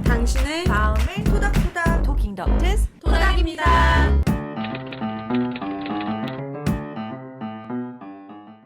당신의 마음을 토닥토닥 토킹 덕트스 토닥입니다.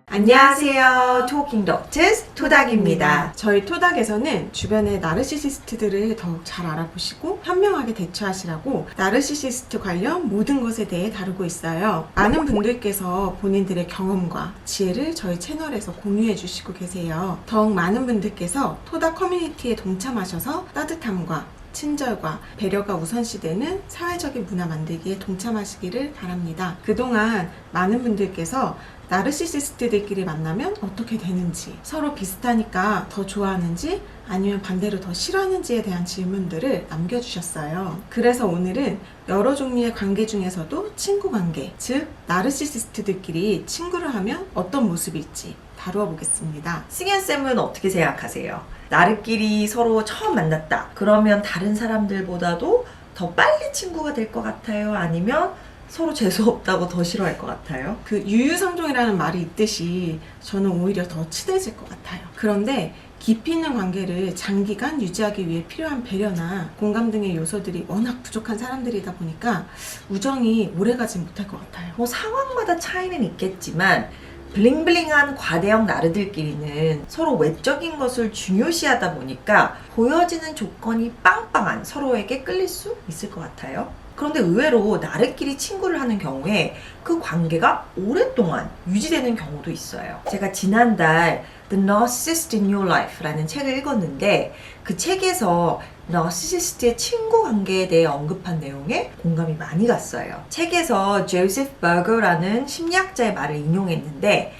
안녕하세요. 토킹 덕트스 토닥입니다. 저희 토닥에서는 주변의 나르시시스트들을 더욱 잘 알아보시고 현명하게 대처하시라고 나르시시스트 관련 모든 것에 대해 다루고 있어요. 많은 분들께서 본인들의 경험과 지혜를 저희 채널에서 공유해 주시고 계세요. 더욱 많은 분들께서 토닥 커뮤니티에 동참하셔서 따뜻함과 친절과 배려가 우선시되는 사회적인 문화 만들기에 동참하시기를 바랍니다. 그동안 많은 분들께서 나르시시스트들끼리 만나면 어떻게 되는지, 서로 비슷하니까 더 좋아하는지 아니면 반대로 더 싫어하는지에 대한 질문들을 남겨주셨어요. 그래서 오늘은 여러 종류의 관계 중에서도 친구 관계, 즉 나르시시스트들끼리 친구를 하면 어떤 모습일지 다루어 보겠습니다. 승현쌤은 어떻게 생각하세요? 나르끼리 서로 처음 만났다. 그러면 다른 사람들보다도 더 빨리 친구가 될 것 같아요? 아니면 서로 재수없다고 더 싫어할 것 같아요? 그 유유상종이라는 말이 있듯이 저는 오히려 더 친해질 것 같아요. 그런데 깊이 있는 관계를 장기간 유지하기 위해 필요한 배려나 공감 등의 요소들이 워낙 부족한 사람들이다 보니까 우정이 오래가지 못할 것 같아요. 뭐 상황마다 차이는 있겠지만 블링블링한 과대형 나르들끼리는 서로 외적인 것을 중요시하다 보니까 보여지는 조건이 빵빵한 서로에게 끌릴 수 있을 것 같아요. 그런데 의외로 나르끼리 친구를 하는 경우에 그 관계가 오랫동안 유지되는 경우도 있어요. 제가 지난달 The Narcissist in Your Life라는 책을 읽었는데 그 책에서 나르시시스트의 친구 관계에 대해 언급한 내용에 공감이 많이 갔어요. 책에서 조세프 버거라는 심리학자의 말을 인용했는데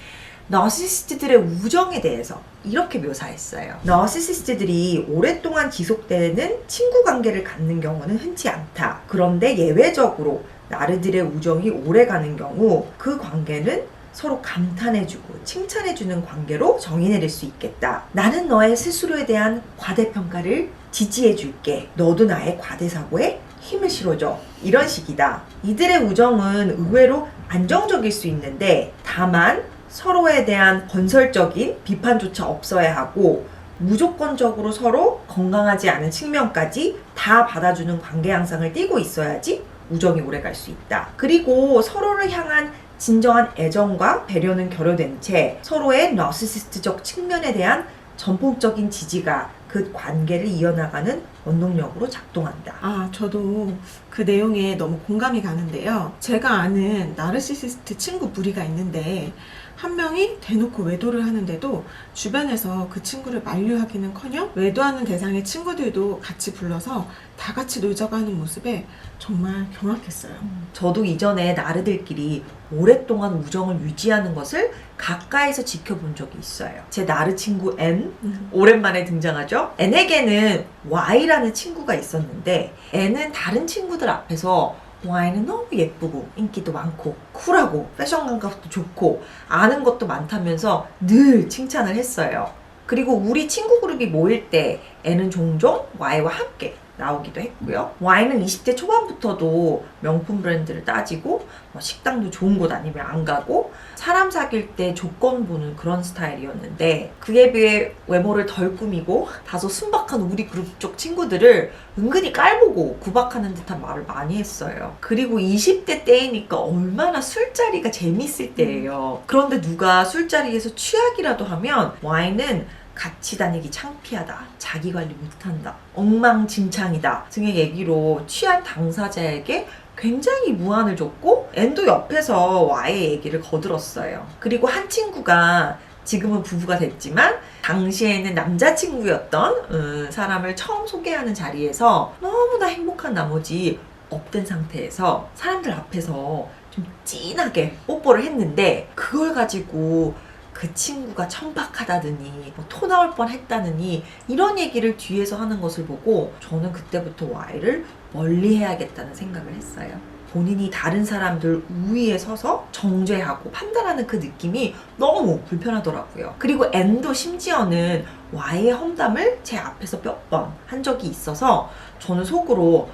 나르시시스트들의 우정에 대해서 이렇게 묘사했어요. 나르시시스트들이 오랫동안 지속되는 친구 관계를 갖는 경우는 흔치 않다. 그런데 예외적으로 나르들의 우정이 오래가는 경우 그 관계는 서로 감탄해주고 칭찬해주는 관계로 정의 내릴 수 있겠다. 나는 너의 스스로에 대한 과대평가를 지지해줄게. 너도 나의 과대사고에 힘을 실어줘. 이런 식이다. 이들의 우정은 의외로 안정적일 수 있는데 다만 서로에 대한 건설적인 비판조차 없어야 하고 무조건적으로 서로 건강하지 않은 측면까지 다 받아주는 관계 양상을 띠고 있어야지 우정이 오래갈 수 있다. 그리고 서로를 향한 진정한 애정과 배려는 결여된 채 서로의 나르시시스트적 측면에 대한 전폭적인 지지가 그 관계를 이어나가는 원동력으로 작동한다. 저도 그 내용에 너무 공감이 가는데요. 제가 아는 나르시시스트 친구 무리가 있는데 한 명이 대놓고 외도를 하는데도 주변에서 그 친구를 만류하기는커녕 외도하는 대상의 친구들도 같이 불러서 다 같이 놀자고 하는 모습에 정말 경악했어요. 저도 이전에 나르들끼리 오랫동안 우정을 유지하는 것을 가까이서 지켜본 적이 있어요. 제 나르 친구 N, 오랜만에 등장하죠? N에게는 Y라는 친구가 있었는데 N은 다른 친구들 앞에서 Y는 너무 예쁘고 인기도 많고 쿨하고 패션 감각도 좋고 아는 것도 많다면서 늘 칭찬을 했어요. 그리고 우리 친구 그룹이 모일 때 N은 종종 Y와 함께 나오기도 했고요. Y는 20대 초반부터도 명품 브랜드를 따지고 식당도 좋은 곳 아니면 안 가고 사람 사귈 때 조건 보는 그런 스타일이었는데 그에 비해 외모를 덜 꾸미고 다소 순박한 우리 그룹 쪽 친구들을 은근히 깔보고 구박하는 듯한 말을 많이 했어요. 그리고 20대 때이니까 얼마나 술자리가 재밌을 때예요. 그런데 누가 술자리에서 취하기라도 하면 Y는 같이 다니기 창피하다, 자기 관리 못한다, 엉망진창이다 등의 얘기로 취한 당사자에게 굉장히 무안을 줬고 N도 옆에서 Y의 얘기를 거들었어요. 그리고 한 친구가 지금은 부부가 됐지만 당시에는 남자친구였던 사람을 처음 소개하는 자리에서 너무나 행복한 나머지 업된 상태에서 사람들 앞에서 좀 진하게 뽀뽀를 했는데 그걸 가지고 그 친구가 천박하다더니 토 나올 뻔했다느니 이런 얘기를 뒤에서 하는 것을 보고 저는 그때부터 Y를 멀리해야겠다는 생각을 했어요. 본인이 다른 사람들 우위에 서서 정죄하고 판단하는 그 느낌이 너무 불편하더라고요. 그리고 N도 심지어는 Y의 험담을 제 앞에서 몇 번 한 적이 있어서 저는 속으로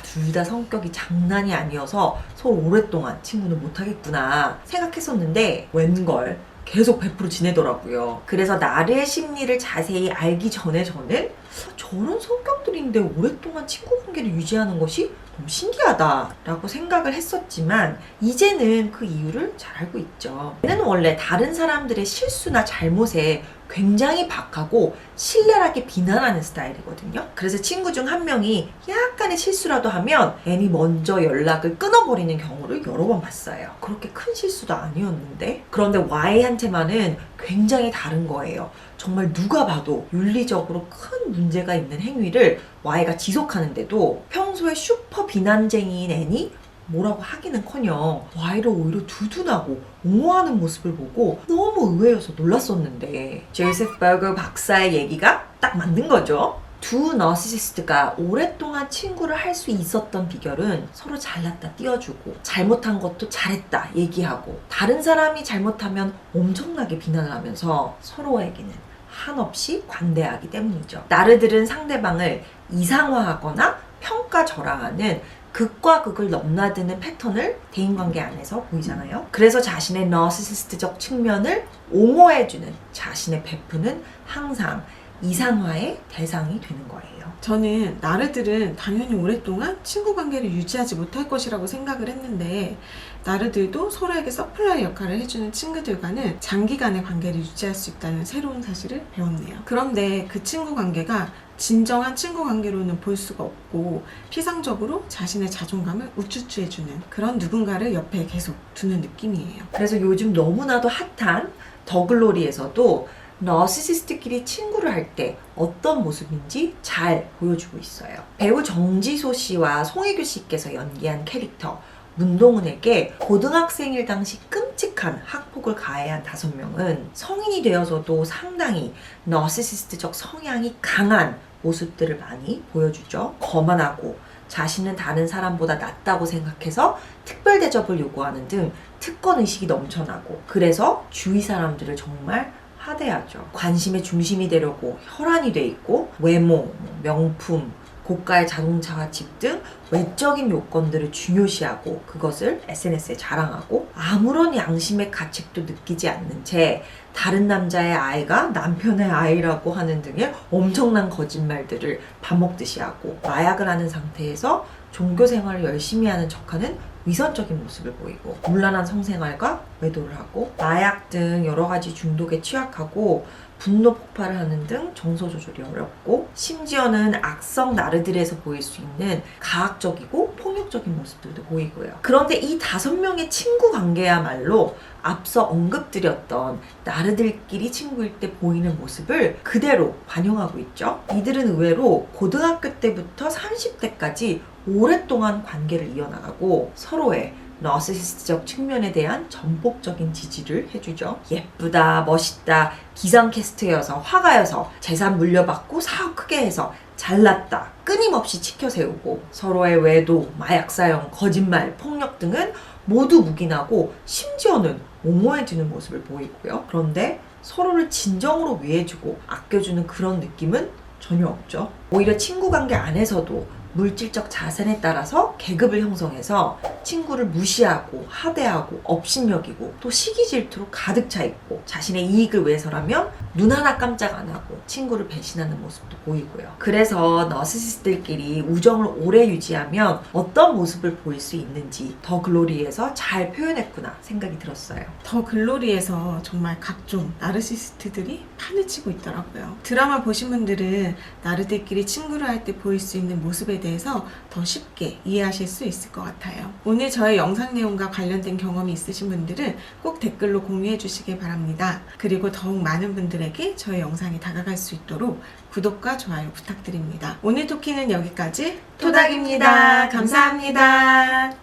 둘 다 성격이 장난이 아니어서 서로 오랫동안 친구는 못하겠구나 생각했었는데 웬걸 계속 100% 지내더라고요. 그래서 나르의 심리를 자세히 알기 전에 저는 저런 성격들인데 오랫동안 친구 관계를 유지하는 것이 너무 신기하다라고 생각을 했었지만 이제는 그 이유를 잘 알고 있죠. 얘는 원래 다른 사람들의 실수나 잘못에 굉장히 박하고 신랄하게 비난하는 스타일이거든요. 그래서 친구 중 한 명이 약간의 실수라도 하면 애니 먼저 연락을 끊어버리는 경우를 여러 번 봤어요. 그렇게 큰 실수도 아니었는데. 그런데 Y한테만은 굉장히 다른 거예요. 정말 누가 봐도 윤리적으로 큰 문제가 있는 행위를 Y가 지속하는데도 평소에 슈퍼 비난쟁이인 N이 뭐라고 하기는커녕 Y를 오히려 두둔하고 옹호하는 모습을 보고 너무 의외여서 놀랐었는데 조세프 버거 박사의 얘기가 딱 맞는 거죠. 두 너시시스트가 오랫동안 친구를 할 수 있었던 비결은 서로 잘났다 띄워주고 잘못한 것도 잘했다 얘기하고 다른 사람이 잘못하면 엄청나게 비난을 하면서 서로에게는 한없이 관대하기 때문이죠. 나르들은 상대방을 이상화하거나 평가절하하는 극과 극을 넘나드는 패턴을 대인관계 안에서 보이잖아요. 그래서 자신의 너시시스트적 측면을 옹호해주는 자신의 베프는 항상 이상화의 대상이 되는 거예요. 저는 나르들은 당연히 오랫동안 친구 관계를 유지하지 못할 것이라고 생각을 했는데 나르들도 서로에게 서플라이 역할을 해주는 친구들과는 장기간의 관계를 유지할 수 있다는 새로운 사실을 배웠네요. 그런데 그 친구 관계가 진정한 친구 관계로는 볼 수가 없고 피상적으로 자신의 자존감을 우쭈쭈해주는 그런 누군가를 옆에 계속 두는 느낌이에요. 그래서 요즘 너무나도 핫한 더글로리에서도 너시시스트끼리 친구를 할 때 어떤 모습인지 잘 보여주고 있어요. 배우 정지소 씨와 송혜교 씨께서 연기한 캐릭터 문동은에게 고등학생일 당시 끔찍한 학폭을 가해한 5명은 성인이 되어서도 상당히 너시시스트적 성향이 강한 모습들을 많이 보여주죠. 거만하고 자신은 다른 사람보다 낫다고 생각해서 특별 대접을 요구하는 등 특권의식이 넘쳐나고 그래서 주위 사람들을 정말 하대하죠. 관심의 중심이 되려고 혈안이 돼 있고 외모, 명품, 고가의 자동차와 집 등 외적인 요건들을 중요시하고 그것을 SNS에 자랑하고 아무런 양심의 가책도 느끼지 않는 채 다른 남자의 아이가 남편의 아이라고 하는 등의 엄청난 거짓말들을 밥 먹듯이 하고 마약을 하는 상태에서 종교 생활을 열심히 하는 척하는 위선적인 모습을 보이고 문란한 성생활과 외도를 하고 마약 등 여러 가지 중독에 취약하고 분노 폭발을 하는 등 정서 조절이 어렵고 심지어는 악성 나르들에서 보일 수 있는 가학적이고 폭력적인 모습들도 보이고요. 그런데 이 5명의 친구 관계야말로 앞서 언급드렸던 나르들끼리 친구일 때 보이는 모습을 그대로 반영하고 있죠. 이들은 의외로 고등학교 때부터 30대까지 오랫동안 관계를 이어나가고 서로의 너시시스트적 측면에 대한 전폭적인 지지를 해주죠. 예쁘다, 멋있다, 기상캐스트여서 화가여서 재산 물려받고 사업 크게 해서 잘났다 끊임없이 치켜 세우고 서로의 외도, 마약 사용, 거짓말, 폭력 등은 모두 묵인하고 심지어는 옹호해주는 모습을 보이고요. 그런데 서로를 진정으로 위해주고 아껴주는 그런 느낌은 전혀 없죠. 오히려 친구 관계 안에서도 물질적 자산에 따라서 계급을 형성해서 친구를 무시하고 하대하고 업신여기고 또 시기 질투로 가득 차 있고 자신의 이익을 위해서라면 눈 하나 깜짝 안 하고 친구를 배신하는 모습도 보이고요. 그래서 너시시스트들끼리 우정을 오래 유지하면 어떤 모습을 보일 수 있는지 더 글로리에서 잘 표현했구나 생각이 들었어요. 더 글로리에서 정말 각종 나르시시스트들이 판을 치고 있더라고요. 드라마 보신 분들은 나르들끼리 친구를 할 때 보일 수 있는 모습에 대해서 더 쉽게 이해하실 수 있을 것 같아요. 오늘 저의 영상 내용과 관련된 경험이 있으신 분들은 꼭 댓글로 공유해 주시길 바랍니다. 그리고 더욱 많은 분들에게 저의 영상이 다가갈 수 있도록 구독과 좋아요 부탁드립니다. 오늘 토킹은 여기까지 토닥입니다. 감사합니다.